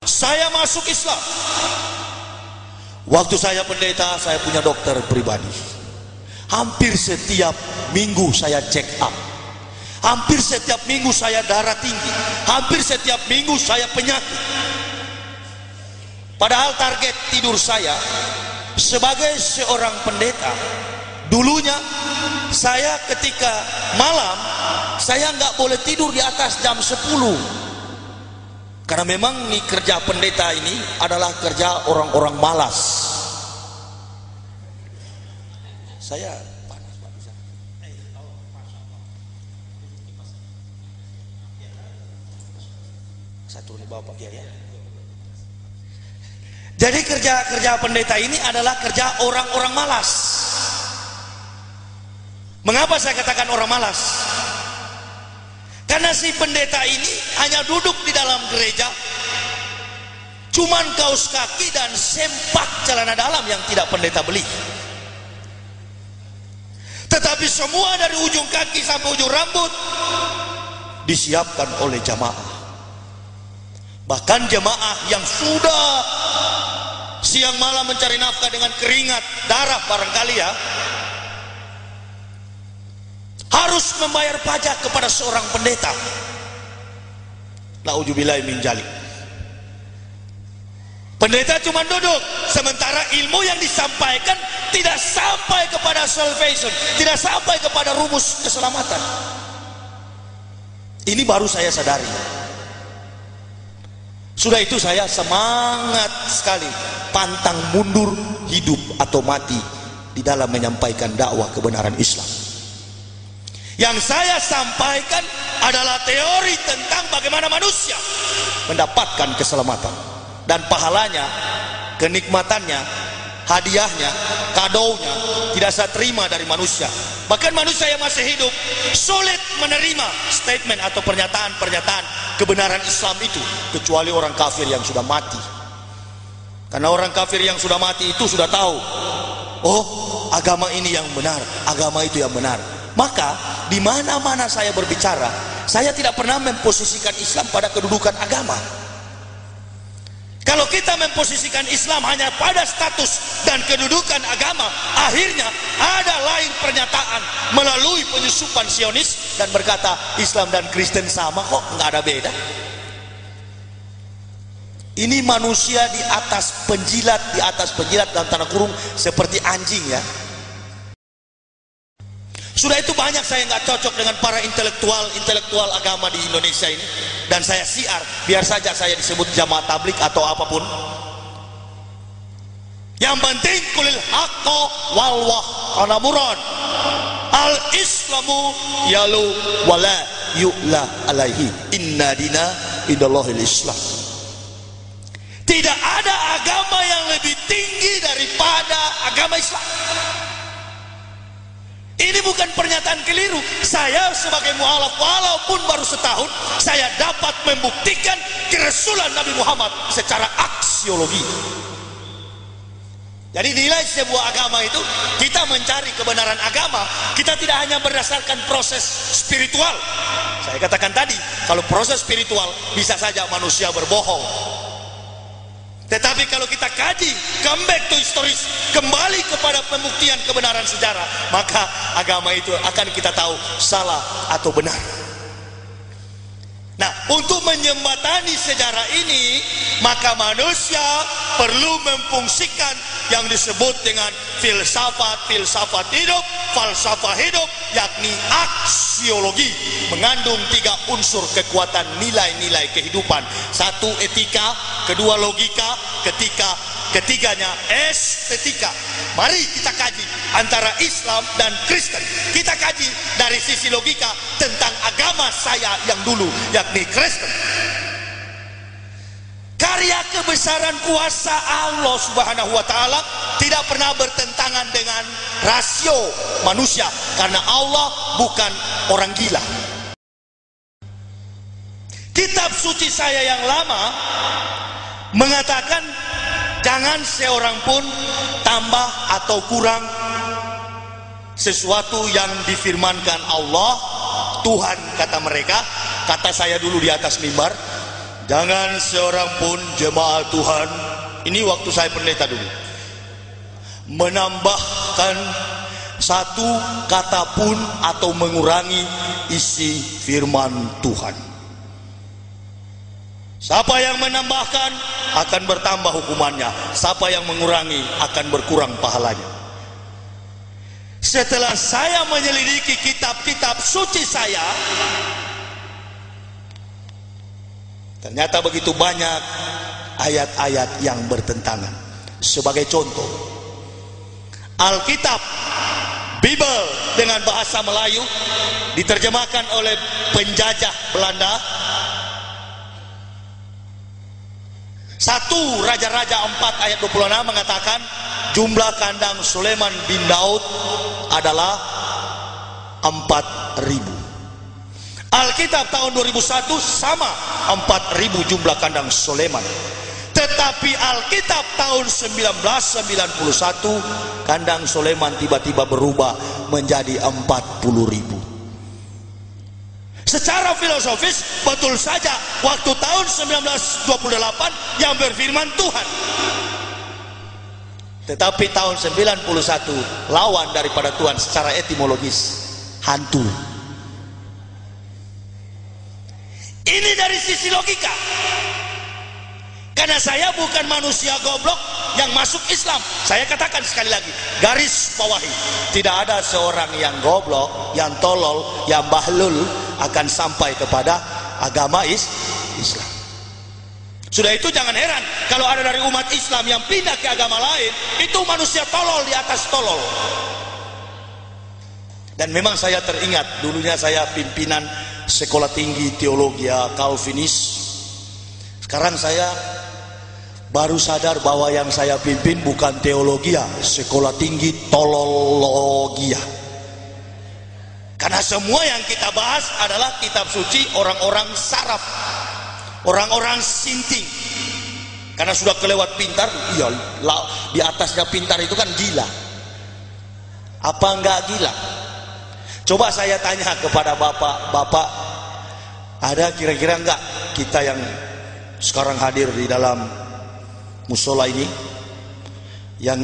Saya masuk Islam. Waktu saya pendeta, saya punya dokter pribadi. Hampir setiap minggu saya check up. Hampir setiap minggu saya darah tinggi. Hampir setiap minggu saya penyakit. Padahal target tidur saya sebagai seorang pendeta, dulunya saya ketika malam saya nggak boleh tidur di atas jam 10. Karena memang nih kerja pendeta ini adalah kerja orang-orang malas. Saya panas Pak, bisa. Saya turun di bawah Pak Kiai ya. Jadi kerja pendeta ini adalah kerja orang-orang malas. Mengapa saya katakan orang malas? Karena si pendeta ini hanya duduk di dalam gereja, cuman kaos kaki dan sempak celana dalam yang tidak pendeta beli. Tetapi semua dari ujung kaki sampai ujung rambut disiapkan oleh jamaah. Bahkan jemaah yang sudah siang malam mencari nafkah dengan keringat darah barangkali ya, harus membayar pajak kepada seorang pendeta. Na'udzubillahi min dzalik. Pendeta cuma duduk, sementara ilmu yang disampaikan tidak sampai kepada salvation, tidak sampai kepada rumus keselamatan. Ini baru saya sadari. Sudah itu saya semangat sekali, pantang mundur, hidup atau mati di dalam menyampaikan dakwah kebenaran Islam. Yang saya sampaikan adalah teori tentang bagaimana manusia mendapatkan keselamatan dan pahalanya, kenikmatannya, hadiahnya, kadonya tidak saya terima dari manusia. Bahkan manusia yang masih hidup sulit menerima statement atau pernyataan-pernyataan kebenaran Islam itu, kecuali orang kafir yang sudah mati. Karena orang kafir yang sudah mati itu sudah tahu, oh agama ini yang benar, agama itu yang benar. Maka di mana-mana saya berbicara, saya tidak pernah memposisikan Islam pada kedudukan agama. Kalau kita memposisikan Islam hanya pada status dan kedudukan agama, akhirnya ada lain pernyataan melalui penyusupan Zionis dan berkata Islam dan Kristen sama kok, nggak ada beda. Ini manusia di atas penjilat dalam tanda kurung seperti anjing ya. Sudah itu banyak saya nggak cocok dengan para intelektual agama di Indonesia ini, dan saya siar, biar saja saya disebut jamaah tablik atau apapun. Yang penting kulil haqqo wal wahana murad. Al Islamu yalu wala yu'la alaihi. Inna dina indallahil Islam. Tidak ada agama yang lebih tinggi daripada agama Islam. Ini bukan pernyataan keliru. Saya sebagai mualaf walaupun baru setahun, saya dapat membuktikan kerasulan Nabi Muhammad secara aksiologi. Jadi nilai sebuah agama itu, kita mencari kebenaran agama, kita tidak hanya berdasarkan proses spiritual. Saya katakan tadi, kalau proses spiritual bisa saja manusia berbohong. Tetapi kalau kita kaji, come back to historis, kembali kepada pembuktian kebenaran sejarah, maka agama itu akan kita tahu salah atau benar. Nah, untuk menjembatani sejarah ini, maka manusia perlu memfungsikan yang disebut dengan filsafat hidup, falsafah hidup, yakni aksiologi, mengandung 3 unsur kekuatan nilai-nilai kehidupan. 1 etika, 2 logika, ketiganya estetika. Mari kita kaji antara Islam dan Kristen. Kita kaji dari sisi logika tentang agama saya yang dulu, yakni Kristen. Karya kebesaran kuasa Allah Subhanahu wa Ta'ala tidak pernah bertentangan dengan rasio manusia, karena Allah bukan orang gila. Kitab suci saya yang lama mengatakan jangan seorang pun tambah atau kurang sesuatu yang difirmankan Allah, Tuhan kata mereka, kata saya dulu di atas mimbar, jangan seorang pun jemaat Tuhan, ini waktu saya pendeta dulu, menambahkan satu kata pun atau mengurangi isi firman Tuhan. Siapa yang menambahkan akan bertambah hukumannya, siapa yang mengurangi akan berkurang pahalanya. Setelah saya menyelidiki kitab-kitab suci saya, ternyata begitu banyak ayat-ayat yang bertentangan. Sebagai contoh, Alkitab Bible dengan bahasa Melayu diterjemahkan oleh penjajah Belanda. 1 Raja-Raja 4 ayat 26 mengatakan jumlah kandang Sulaiman bin Daud adalah 4.000. Alkitab tahun 2001 sama 4.000 jumlah kandang Sulaiman. Tetapi Alkitab tahun 1991 kandang Sulaiman tiba-tiba berubah menjadi 40.000. Secara filosofis betul saja waktu tahun 1928 yang berfirman Tuhan. Tetapi tahun 91 lawan daripada Tuhan secara etimologis, hantu. Ini dari sisi logika. Karena saya bukan manusia goblok yang masuk Islam. Saya katakan sekali lagi, garis bawahi, tidak ada seorang yang goblok, yang tolol, yang bahlul akan sampai kepada agama Islam. Sudah itu jangan heran kalau ada dari umat Islam yang pindah ke agama lain, itu manusia tolol di atas tolol. Dan memang saya teringat dulunya saya pimpinan sekolah tinggi teologi Calvinis. Sekarang saya baru sadar bahwa yang saya pimpin bukan teologi, sekolah tinggi tolologia. Karena semua yang kita bahas adalah kitab suci orang-orang saraf, orang-orang sinting. Karena sudah kelewat pintar, iya, di atasnya pintar itu kan gila. Apa enggak gila? Coba saya tanya kepada bapak-bapak, ada kira-kira enggak kita yang sekarang hadir di dalam musola ini yang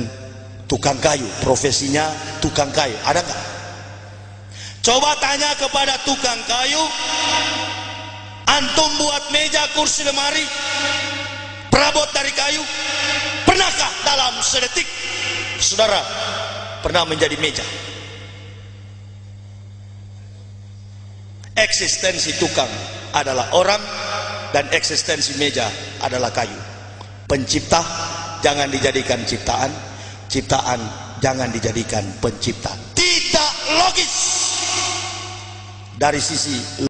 tukang kayu, profesinya tukang kayu, ada enggak? Coba tanya kepada tukang kayu, antum buat meja, kursi, lemari, perabot dari kayu, pernahkah dalam sedetik saudara pernah menjadi meja? Eksistensi tukang adalah orang dan eksistensi meja adalah kayu. Pencipta jangan dijadikan ciptaan, ciptaan jangan dijadikan pencipta. Tidak logis dari sisi